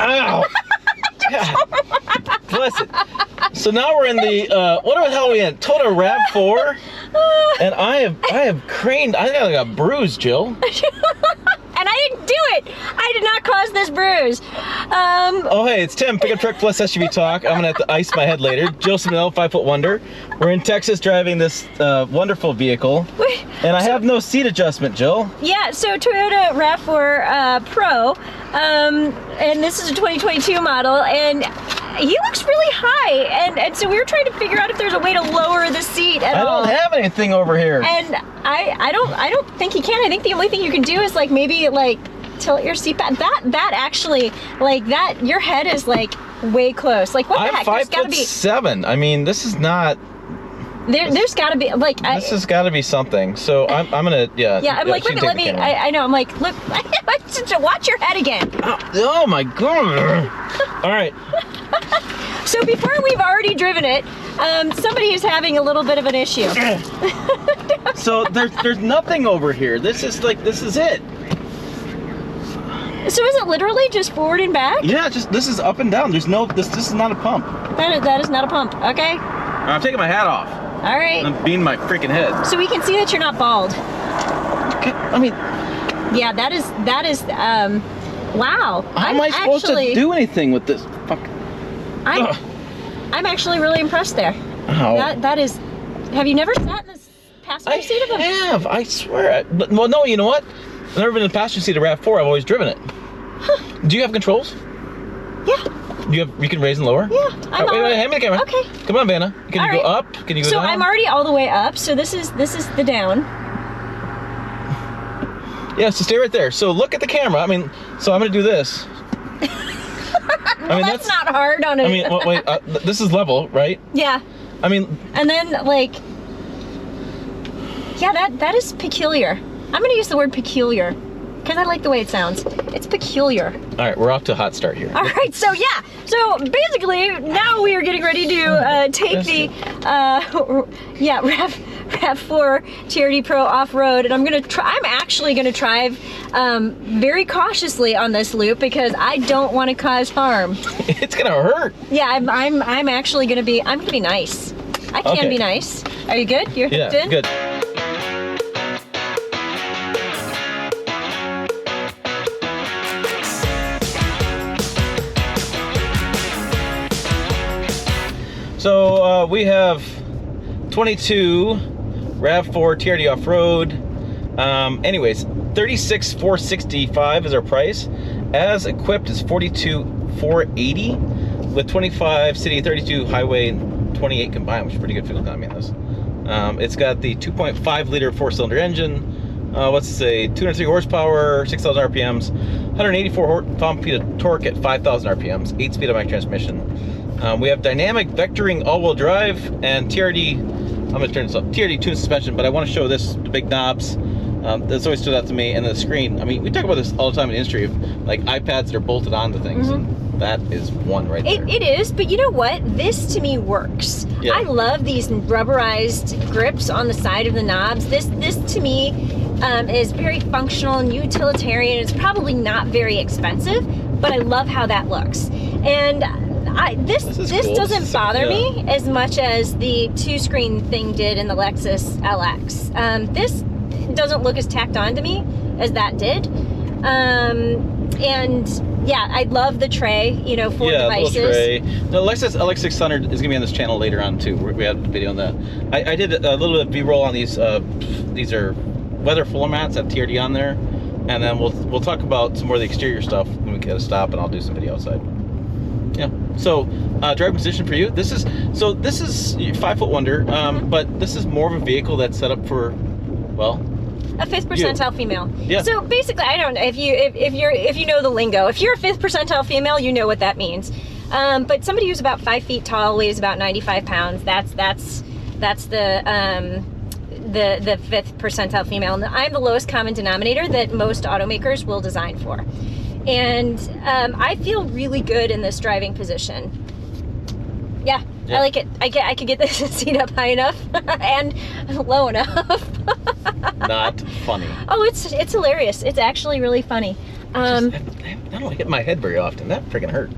Ow! God. Listen. So now we're in the what the hell are we in? Toyota RAV4, and I have craned. I think I got bruised, Jill. And I didn't do it. I did not cause this bruise. Oh hey, it's Tim. Pickup truck plus SUV talk. I'm gonna have to ice my head later. Jill Smell, 5-foot wonder. We're in Texas driving this wonderful vehicle, and I have no seat adjustment, Jill. Yeah. So Toyota RAV4 Pro, and this is a 2022 model, and he looks really high, and so we were trying to figure out if there's a way to lower the seat at all. I don't have anything over here. And I don't think you can. I think the only thing you can do is like maybe like tilt your seat back. That actually, like that, your head is like way close. Like what the heck? I'm 5'7". I mean, this is not. There's got to be like. This has got to be something. So I'm gonna I'm like let me. I know. I'm like look. Watch your head again. Oh my god. All right. So before we've already driven it, somebody is having a little bit of an issue. So there's nothing over here. This is it. So is it literally just forward and back? Yeah, this is up and down. There's no this is not a pump. That is not a pump. Okay. I'm taking my hat off. All right. I'm beating my freaking head. So we can see that you're not bald. Okay, I mean. Yeah, that is wow. How am I supposed to do anything with this? Fuck. I'm actually really impressed there. Ow. That is. Have you never sat in this passenger seat of a? I have. I swear. Well, no. You know what? I've never been in the passenger seat of RAV4. I've always driven it. Huh. Do you have controls? Yeah. You can raise and lower? Yeah. Wait, hand me the camera. Okay. Come on, Vanna. Can you go up? Can you go down? So I'm already all the way up. So this is the down. Yeah, so stay right there. So look at the camera. I mean, so I'm gonna do this. Well, that's not hard on it. I mean, wait, this is level, right? Yeah. I mean. And then like, yeah, that is peculiar. I'm gonna use the word peculiar because I like the way it sounds. It's peculiar. All right, we're off to a hot start here. All right, so yeah, so basically now we are getting ready to take the RAV4 TRD Pro off-road, and I'm actually gonna drive very cautiously on this loop because I don't want to cause harm. It's gonna hurt. Yeah, I'm actually gonna be nice. I can be nice. Are you good? You're hooked in? Good. So we have 22 RAV4 TRD Off-Road. Anyways, $36,465 is our price. As equipped is $42,480 with 25 city, 32 highway, and 28 combined, which is pretty good fuel economy on this. It's got the 2.5 liter 4-cylinder engine. Let's say 203 horsepower, 6,000 RPMs, 184 pound-feet of torque at 5,000 RPMs, 8-speed automatic transmission. We have dynamic vectoring all-wheel drive and TRD. I'm going to turn this up. TRD tuned suspension, but I want to show this, the big knobs. That's always stood out to me, and the screen. I mean, we talk about this all the time in the industry of like iPads that are bolted onto things. And that is one right there. It is, but you know what? This to me works. Yeah. I love these rubberized grips on the side of the knobs. This to me is very functional and utilitarian. It's probably not very expensive, but I love how that looks. And this cool. Doesn't bother me as much as the 2-screen thing did in the Lexus LX. This doesn't look as tacked on to me as that did. And yeah, I love the tray, for devices. Yeah, tray. The Lexus LX600 is gonna be on this channel later on too. We had a video on that. I did a little bit of B-roll on these. These are weather floor mats that have TRD on there, and then we'll talk about some more of the exterior stuff when we get a stop, and I'll do some video outside. Yeah. So driving position for you. This is 5-foot wonder, but this is more of a vehicle that's set up for, well, a 5th percentile female. Yeah. So basically, I don't know if you know the lingo. If you're a 5th percentile female, you know what that means. But somebody who's about 5 feet tall, weighs about 95 pounds. That's the 5th percentile female. And I'm the lowest common denominator that most automakers will design for. And I feel really good in this driving position. Yeah, I like it. I could get this seat up high enough and low enough. Not funny. Oh, it's hilarious. It's actually really funny. I don't hit my head very often. That freaking hurt.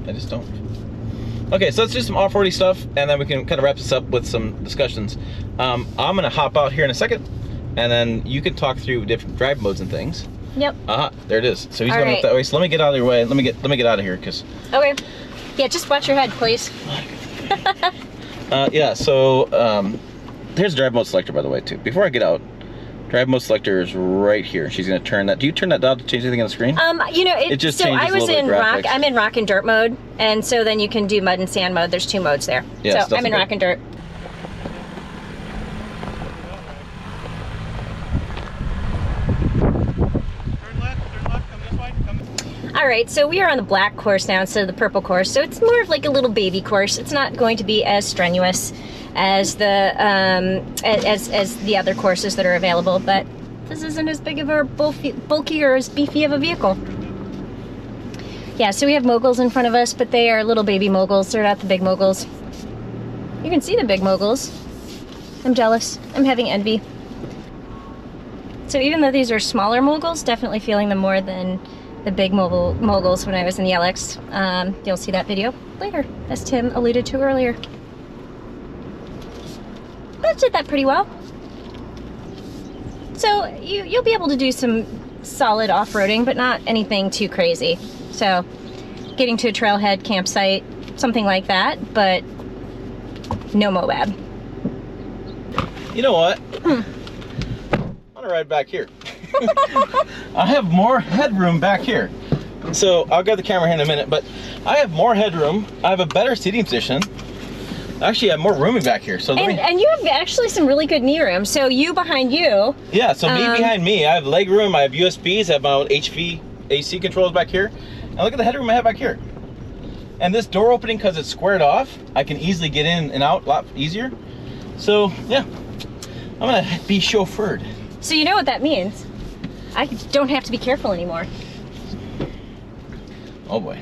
I just don't. Okay, so let's do some off-roady stuff, and then we can kind of wrap this up with some discussions. I'm gonna hop out here in a second, and then you can talk through different drive modes and things. Yep. There it is. So he's going up that way. So let me get out of your way. Let me get out of here, cause. Okay. Yeah, just watch your head, please. Yeah. So here's drive mode selector, by the way, too. Before I get out, drive mode selector is right here. She's gonna turn that. Do you turn that dial to change anything on the screen? You know, it just so I was in rock. I'm in rock and dirt mode, and so then you can do mud and sand mode. There's 2 modes there. Yeah, so I'm in rock and dirt. All right, so we are on the black course now instead of the purple course, so it's more of like a little baby course. It's not going to be as strenuous as the as the other courses that are available, but this isn't as big of a bulky or as beefy of a vehicle. Yeah, so we have moguls in front of us, but they are little baby moguls. They're not the big moguls. You can see the big moguls. I'm jealous. I'm having envy. So even though these are smaller moguls, definitely feeling them more than the big moguls when I was in the LX. You'll see that video later, as Tim alluded to earlier. That did that pretty well. So you'll be able to do some solid off-roading, but not anything too crazy. So getting to a trailhead, campsite, something like that, but no Moab. You know what? I'm gonna ride back here. I have more headroom back here. So I'll get the camera here in a minute, but I have more headroom. I have a better seating position. Actually, I have more roomy back here. So and you have actually some really good knee room. So you behind you. Yeah, so me behind me. I have leg room, I have USBs, I have my own HV AC controls back here. And look at the headroom I have back here. And this door opening, because it's squared off, I can easily get in and out a lot easier. So yeah, I'm gonna be chauffeured. So you know what that means. I don't have to be careful anymore. Oh boy.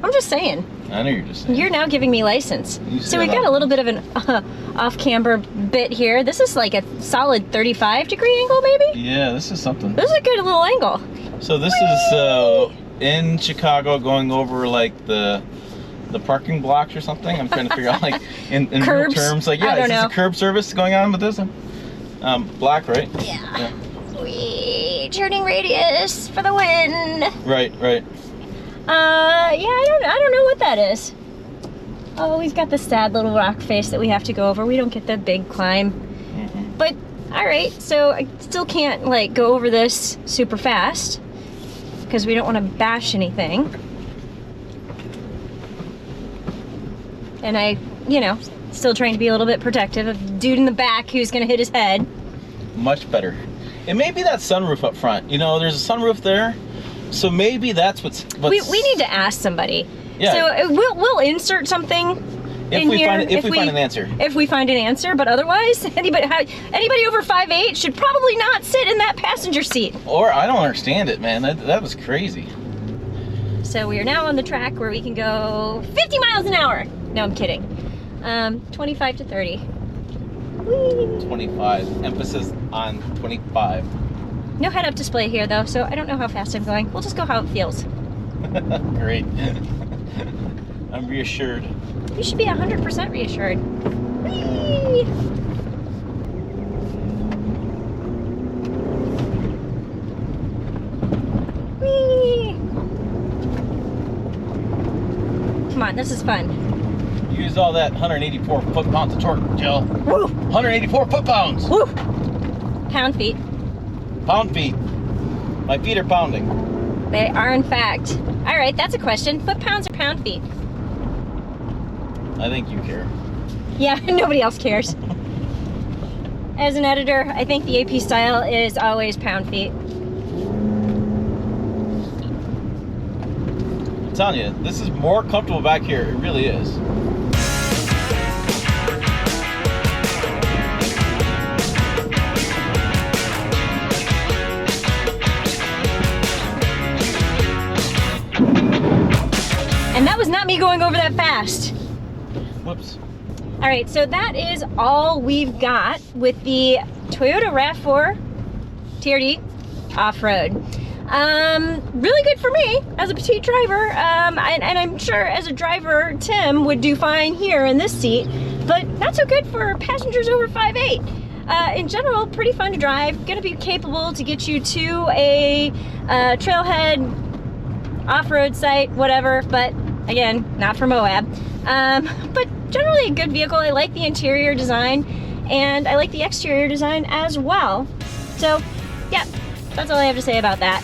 I'm just saying. I know you're just saying. You're now giving me license. So we got a little bit of an off-camber bit here. This is like a solid 35-degree angle, maybe? Yeah, this is something. This is a good little angle. So this is in Chicago, going over like the parking blocks or something. I'm trying to figure out like in real terms. Like, yeah, is this a curb service going on with this? Black, right? Yeah. Sweet. Turning radius for the win. Right. Yeah, I don't know what that is. Oh, we've got the sad little rock face that we have to go over. We don't get the big climb. Mm-hmm. But, alright, so I still can't, like, go over this super fast because we don't want to bash anything. And I, you know, still trying to be a little bit protective of the dude in the back who's going to hit his head. Much better. It may be that sunroof up front. You know, there's a sunroof there. So maybe that's what's we need to ask somebody. Yeah. So we'll insert something in here if we find an answer. If we find an answer, but otherwise, anybody over 5'8" should probably not sit in that passenger seat. Or I don't understand it, man. That was crazy. So we are now on the track where we can go 50 miles an hour. No, I'm kidding. 25 to 30. Whee! 25. Emphasis on 25. No head-up display here, though, so I don't know how fast I'm going. We'll just go how it feels. Great. I'm reassured. You should be 100% reassured. Whee! Whee! Come on, this is fun. Use all that 184 foot-pounds of torque, Jill. Woo! 184 foot-pounds! Woo! Pound-feet. Pound-feet. My feet are pounding. They are, in fact. All right, that's a question. Foot-pounds or pound-feet? I think you care. Yeah, nobody else cares. As an editor, I think the AP style is always pound-feet. I'm telling you, this is more comfortable back here. It really is. And that was not me going over that fast. Whoops. All right, so that is all we've got with the Toyota RAV4 TRD Off-Road. Really good for me as a petite driver, and I'm sure as a driver, Tim would do fine here in this seat, but not so good for passengers over 5'8". In general, pretty fun to drive, gonna be capable to get you to a trailhead, off-road site, whatever, but again, not for Moab. But generally a good vehicle. I like the interior design, and I like the exterior design as well. So, yeah, that's all I have to say about that.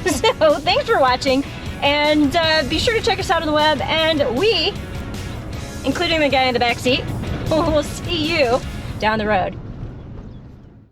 So, thanks for watching, and be sure to check us out on the web, and we, including the guy in the back seat, will see you down the road.